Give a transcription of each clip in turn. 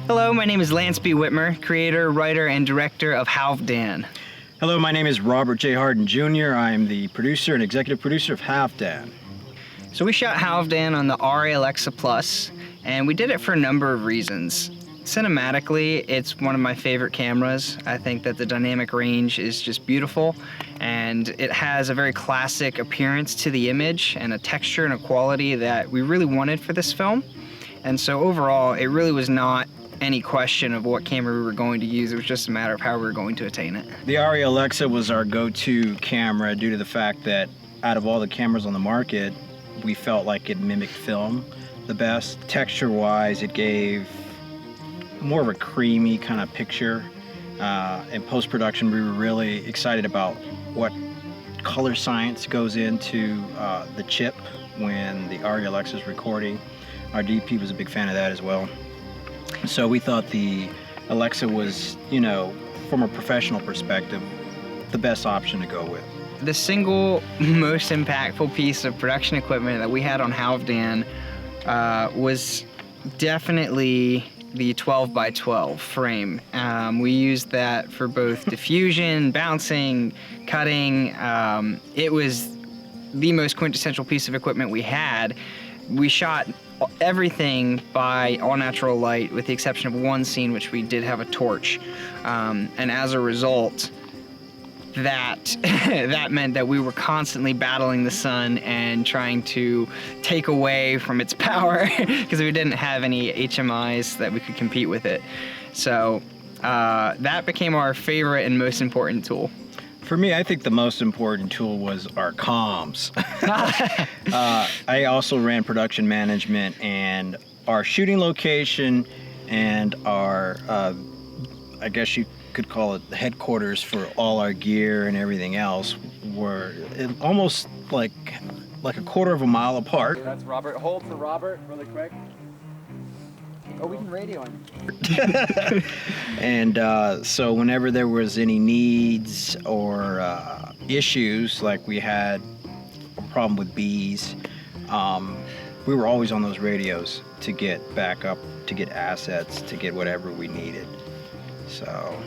Hello, my name is Lance B. Witmer, creator, writer, and director of Halfdanr. Hello, my name is Robert J. Harden Jr. I am the producer and executive producer of Halfdanr. So we shot Halfdanr on the Arri Alexa Plus, and we did it for a number of reasons. Cinematically, it's one of my favorite cameras. I think that the dynamic range is just beautiful, and it has a very classic appearance to the image and a texture and a quality that we really wanted for this film. And so overall, it really was not any question of what camera we were going to use. It was just a matter of how we were going to attain it. The Arri Alexa was our go-to camera due to the fact that out of all the cameras on the market, we felt like it mimicked film the best. Texture-wise, it gave more of a creamy kind of picture. In post-production, we were really excited about what color science goes into the chip when the Arri Alexa is recording. Our DP was a big fan of that as well. So we thought the Alexa was, from a professional perspective, the best option to go with. The single most impactful piece of production equipment that we had on Halfdanr was definitely the 12x12 frame. We used that for both diffusion, bouncing, cutting. It was the most quintessential piece of equipment we had. We shot everything by all-natural light with the exception of one scene which we did have a torch. And as a result, that meant that we were constantly battling the sun and trying to take away from its power because we didn't have any HMIs that we could compete with it. So that became our favorite and most important tool. For me, I think the most important tool was our comms. I also ran production management, and our shooting location and our, I guess you could call it the headquarters for all our gear and everything else were almost like a quarter of a mile apart. That's Robert. Hold for Robert really quick. Oh, we can radio him. And so whenever there was any needs or issues, like we had a problem with bees, we were always on those radios to get backup, to get assets, to get whatever we needed. So.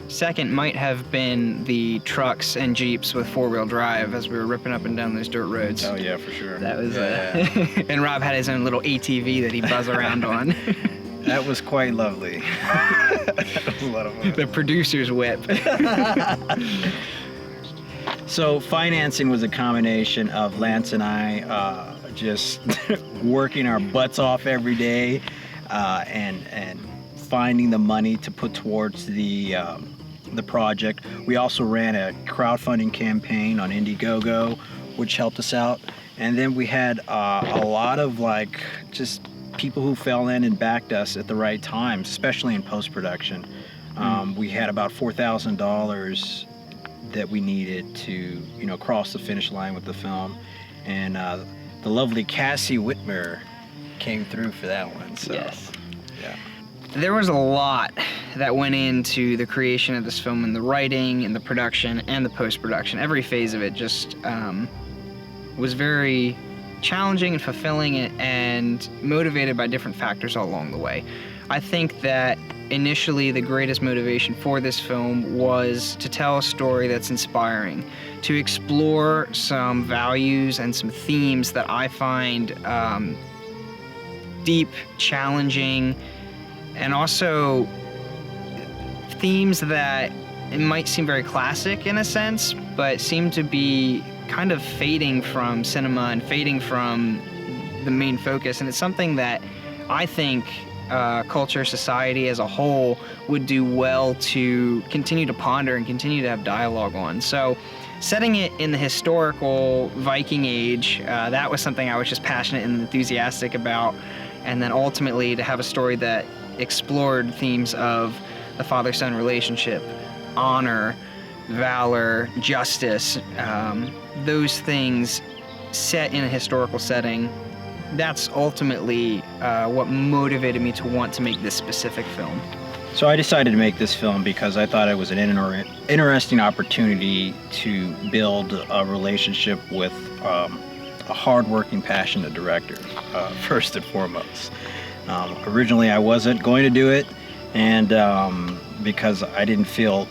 Second might have been the trucks and Jeeps with four-wheel drive as we were ripping up and down those dirt roads. Oh yeah, for sure. That was and Rob had his own little ATV that he buzzed around on. That was quite lovely. That was a lot of fun. The producer's whip. So financing was a combination of Lance and I just working our butts off every day and finding the money to put towards the project. We also ran a crowdfunding campaign on Indiegogo, which helped us out. And then we had a lot of just people who fell in and backed us at the right times, especially in post-production. We had about $4,000 that we needed to, cross the finish line with the film. And the lovely Cassie Witmer came through for that one. So, yes. Yeah. There was a lot that went into the creation of this film, and the writing and the production and the post-production. Every phase of it just was very challenging and fulfilling and motivated by different factors all along the way. I think that initially the greatest motivation for this film was to tell a story that's inspiring, to explore some values and some themes that I find deep, challenging, and also themes that it might seem very classic in a sense, but seem to be kind of fading from cinema and fading from the main focus. And it's something that I think culture, society as a whole would do well to continue to ponder and continue to have dialogue on. So setting it in the historical Viking age, that was something I was just passionate and enthusiastic about. And then ultimately to have a story that explored themes of the father-son relationship, honor, valor, justice, those things set in a historical setting, that's ultimately what motivated me to want to make this specific film. So I decided to make this film because I thought it was an interesting opportunity to build a relationship with a hardworking, passionate director, first and foremost. Originally, I wasn't going to do it, and because I didn't feel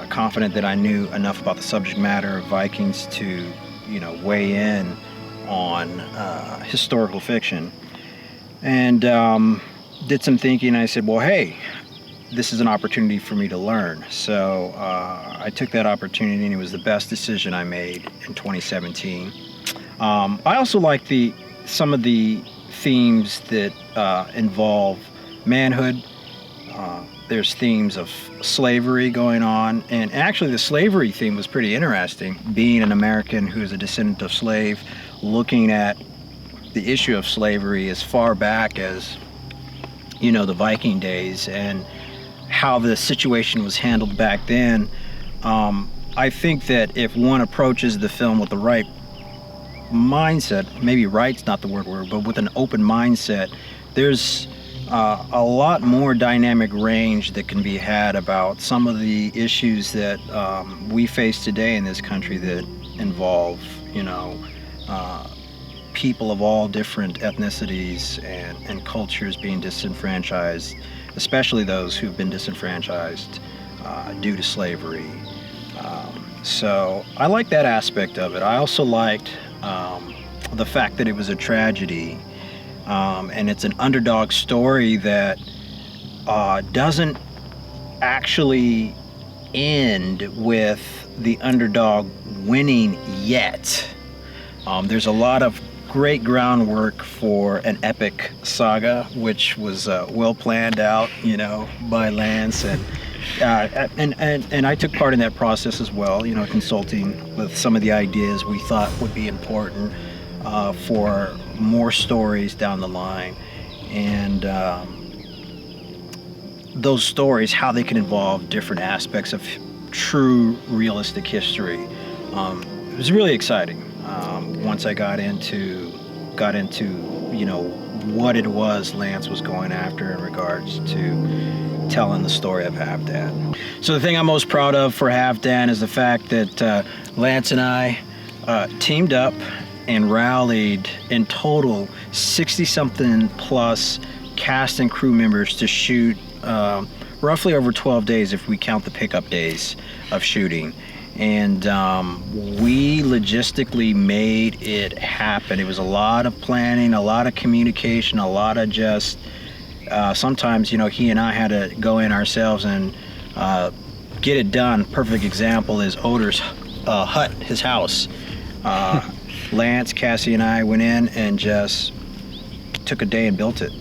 confident that I knew enough about the subject matter of Vikings to, weigh in on historical fiction. And did some thinking. I said, well, hey, this is an opportunity for me to learn. So I took that opportunity, and it was the best decision I made in 2017. I also like some of the themes that involve manhood. There's themes of slavery going on, and actually the slavery theme was pretty interesting. Being an American who is a descendant of slave, looking at the issue of slavery as far back as, the Viking days and how the situation was handled back then. I think that if one approaches the film with the right mindset, maybe right's not the word, but with an open mindset, there's a lot more dynamic range that can be had about some of the issues that we face today in this country that involve, people of all different ethnicities and cultures being disenfranchised, especially those who've been disenfranchised due to slavery. So I like that aspect of it. I also liked the fact that it was a tragedy. And it's an underdog story that doesn't actually end with the underdog winning yet. There's a lot of great groundwork for an epic saga, which was well planned out, by Lance, and I took part in that process as well, consulting with some of the ideas we thought would be important for more stories down the line, and those stories, how they can involve different aspects of true realistic history. It was really exciting once I got into what it was Lance was going after in regards to telling the story of Halfdanr. So the thing I'm most proud of for Halfdanr is the fact that Lance and I teamed up and rallied in total 60-something plus cast and crew members to shoot roughly over 12 days if we count the pickup days of shooting. And we logistically made it happen. It was a lot of planning, a lot of communication, a lot of just sometimes, he and I had to go in ourselves and get it done. Perfect example is Oder's hut, his house. Lance, Cassie, and I went in and just took a day and built it.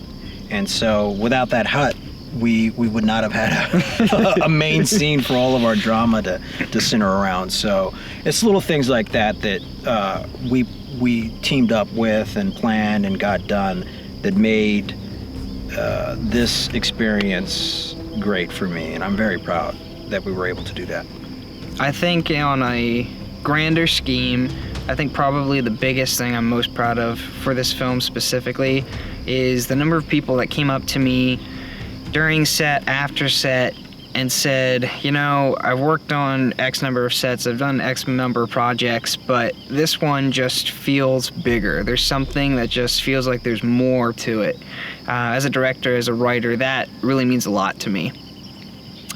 And so without that hut, we would not have had a main scene for all of our drama to center around. So it's little things like that we teamed up with and planned and got done that made this experience great for me. And I'm very proud that we were able to do that. I think on a grander scheme, I think probably the biggest thing I'm most proud of for this film specifically is the number of people that came up to me during set, after set, and said, I've worked on X number of sets, I've done X number of projects, but this one just feels bigger. There's something that just feels like there's more to it. As a director, as a writer, that really means a lot to me.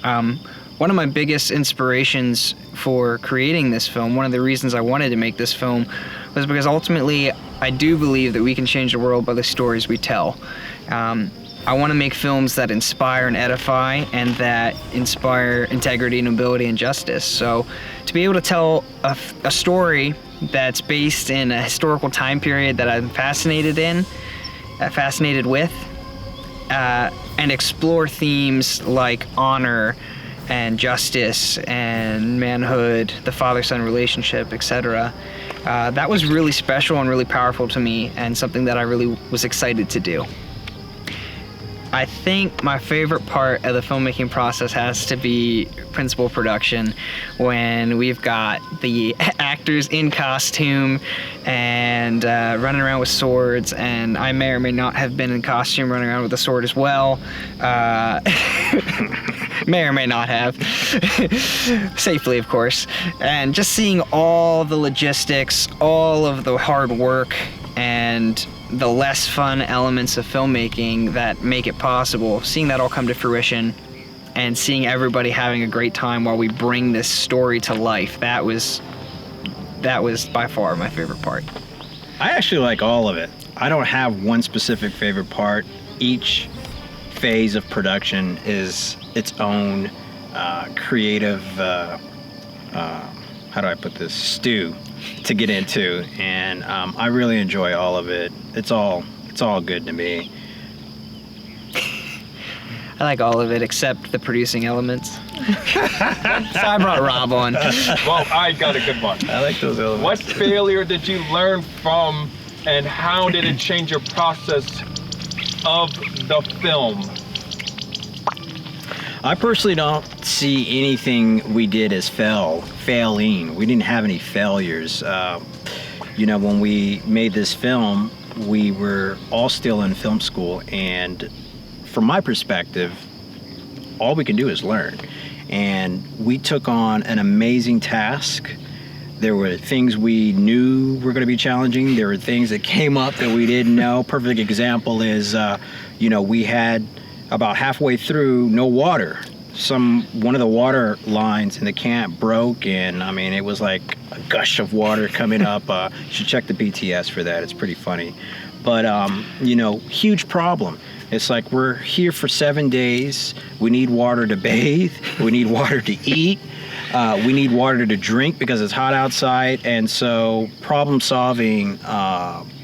One of my biggest inspirations for creating this film, one of the reasons I wanted to make this film, was because ultimately I do believe that we can change the world by the stories we tell. I want to make films that inspire and edify, and that inspire integrity, nobility, and justice. So to be able to tell a story that's based in a historical time period that I'm fascinated with, and explore themes like honor and justice and manhood, the father-son relationship, etc. That was really special and really powerful to me, and something that I really was excited to do. I think my favorite part of the filmmaking process has to be principal production, when we've got the actors in costume and running around with swords, and I may or may not have been in costume running around with a sword as well. May or may not have. Safely, of course. And just seeing all the logistics, all of the hard work, and the less fun elements of filmmaking that make it possible, seeing that all come to fruition and seeing everybody having a great time while we bring this story to life, that was by far my favorite part. I actually like all of it. I don't have one specific favorite part. Each phase of production is its own creative, how do I put this, stew to get into, and I really enjoy all of it. It's all good to me. I like all of it except the producing elements. So I brought Rob on. Well, I got a good one. I like those elements. What failure did you learn from, and how did it change your process of the film? I personally don't see anything we did as failing. We didn't have any failures. When we made this film, we were all still in film school, and from my perspective, all we can do is learn. And we took on an amazing task. There were things we knew were going to be challenging. There were things that came up that we didn't know. Perfect example is, we had about halfway through no water. One of the water lines in the camp broke, and I mean, it was like a gush of water coming up. You should check the BTS for that. It's pretty funny. But, huge problem. It's like, we're here for 7 days. We need water to bathe. We need water to eat. We need water to drink because it's hot outside. And so problem solving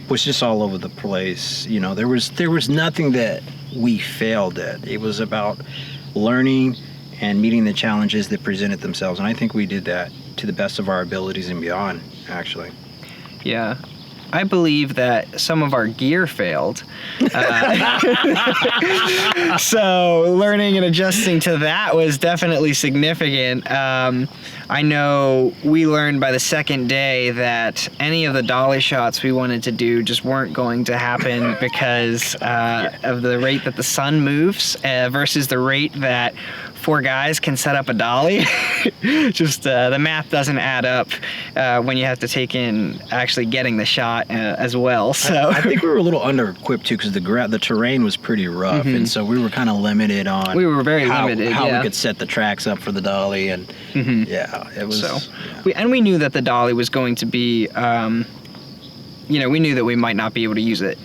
was just all over the place. There was nothing that we failed at. It was about learning and meeting the challenges that presented themselves. And I think we did that to the best of our abilities and beyond, actually. Yeah. I believe that some of our gear failed. So learning and adjusting to that was definitely significant. I know we learned by the second day that any of the dolly shots we wanted to do just weren't going to happen because of the rate that the sun moves versus the rate that 4 guys can set up a dolly. Just the math doesn't add up when you have to take in actually getting the shot as well. So I think we were a little under-equipped too, because the terrain was pretty rough, and so we were kind of limited on. We were very limited. How yeah. we could set the tracks up for the dolly, and it was. So, yeah. we knew that the dolly was going to be. We knew that we might not be able to use it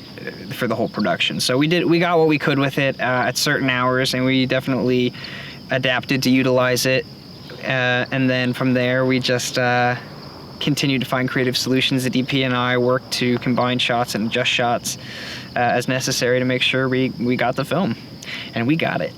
for the whole production. So we got what we could with it at certain hours, and we definitely adapted to utilize it. And then from there, we just continued to find creative solutions. The DP and I worked to combine shots and adjust shots as necessary to make sure we got the film. And we got it.